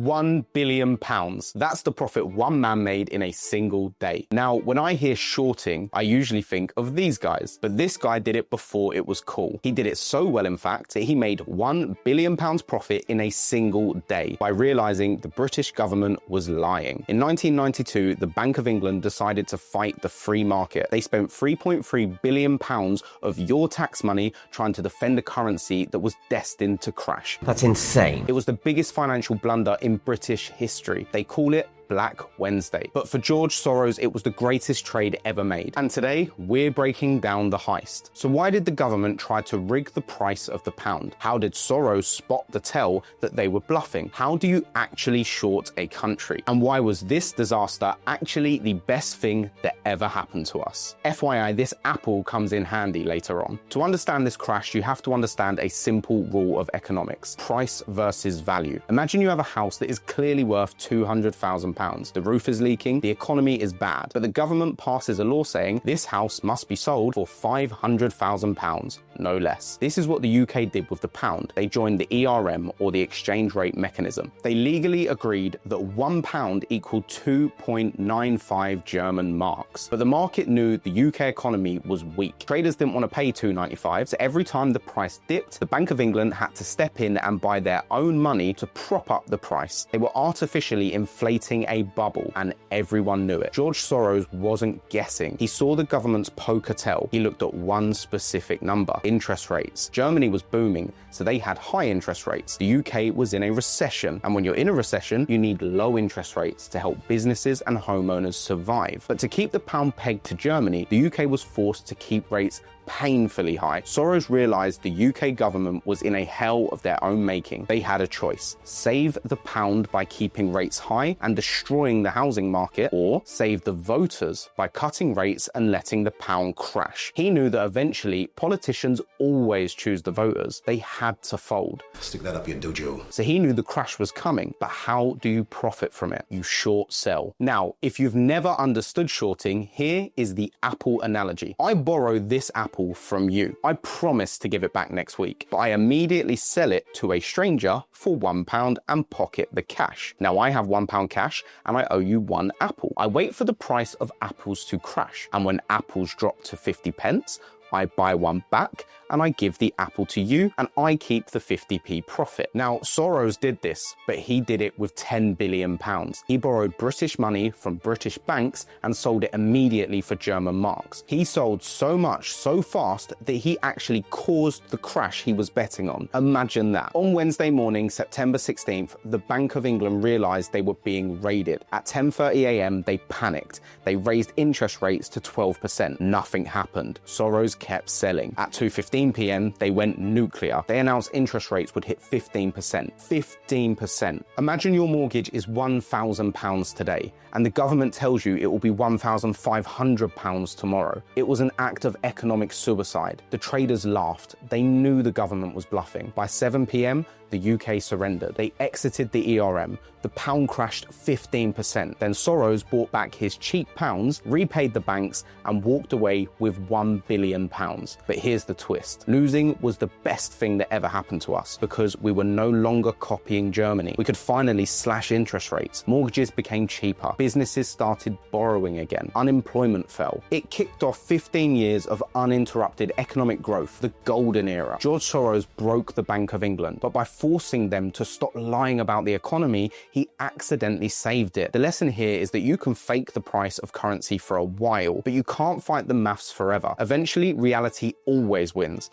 £1 billion. That's the profit one man made in a single day. Now, when I hear shorting, I usually think of these guys, but this guy did it before it was cool. He did it so well, in fact, that he made £1 billion profit in a single day by realizing the British government was lying. In 1992, the Bank of England decided to fight the free market. They spent £3.3 billion of your tax money trying to defend a currency that was destined to crash. That's insane. It was the biggest financial blunder in British history. They call it Black Wednesday. But for George Soros, it was the greatest trade ever made. And today, we're breaking down the heist. So why did the government try to rig the price of the pound? How did Soros spot the tell that they were bluffing? How do you actually short a country? And why was this disaster actually the best thing that ever happened to us? FYI, this apple comes in handy later on. To understand this crash, you have to understand a simple rule of economics: price versus value. Imagine you have a house that is clearly worth £200,000. The roof is leaking, the economy is bad, but the government passes a law saying this house must be sold for £500,000, no less. This is what the UK did with the pound. They joined the ERM, or the exchange rate mechanism. They legally agreed that £1 equaled 2.95 German marks. But the market knew the UK economy was weak. Traders didn't want to pay £2.95, so every time the price dipped, the Bank of England had to step in and buy their own money to prop up the price. They were artificially inflating a bubble, and everyone knew it. George Soros wasn't guessing. He saw the government's poker tell. He looked at one specific number: interest rates. Germany was booming, so they had high interest rates. The UK was in a recession, and when you're in a recession, you need low interest rates to help businesses and homeowners survive. But to keep the pound pegged to Germany, the UK was forced to keep rates painfully high. Soros realized the UK government was in a hell of their own making. They had a choice: save the pound by keeping rates high and destroying the housing market, or save the voters by cutting rates and letting the pound crash. He knew that eventually politicians always choose the voters. They had to fold. Stick that up your dojo. So he knew the crash was coming, but how do you profit from it? You short sell. Now, if you've never understood shorting, here is the apple analogy. I borrow this apple from you. I promise to give it back next week, but I immediately sell it to a stranger for £1 and pocket the cash. Now I have £1 cash and I owe you one apple. I wait for the price of apples to crash, and when apples drop to 50p, I buy one back and I give the apple to you, and I keep the 50p profit. Now, Soros did this, but he did it with £10 billion. He borrowed British money from British banks and sold it immediately for German marks. He sold so much so fast that he actually caused the crash he was betting on. Imagine that. On Wednesday morning, September 16th, the Bank of England realized they were being raided. At 10:30 a.m, they panicked. They raised interest rates to 12%. Nothing happened. Soros kept selling. At 2:15 p.m, they went nuclear. They announced interest rates would hit 15%. 15%. Imagine your mortgage is £1,000 today, and the government tells you it will be £1,500 tomorrow. It was an act of economic suicide. The traders laughed. They knew the government was bluffing. By 7 p.m, the UK surrendered. They exited the ERM. The pound crashed 15%. Then Soros bought back his cheap pounds, repaid the banks, and walked away with £1 billion. But here's the twist. Losing was the best thing that ever happened to us, because we were no longer copying Germany. We could finally slash interest rates. Mortgages became cheaper. Businesses started borrowing again. Unemployment fell. It kicked off 15 years of uninterrupted economic growth, the golden era. George Soros broke the Bank of England, but by forcing them to stop lying about the economy, he accidentally saved it. The lesson here is that you can fake the price of currency for a while, but you can't fight the maths forever. Eventually, reality always wins.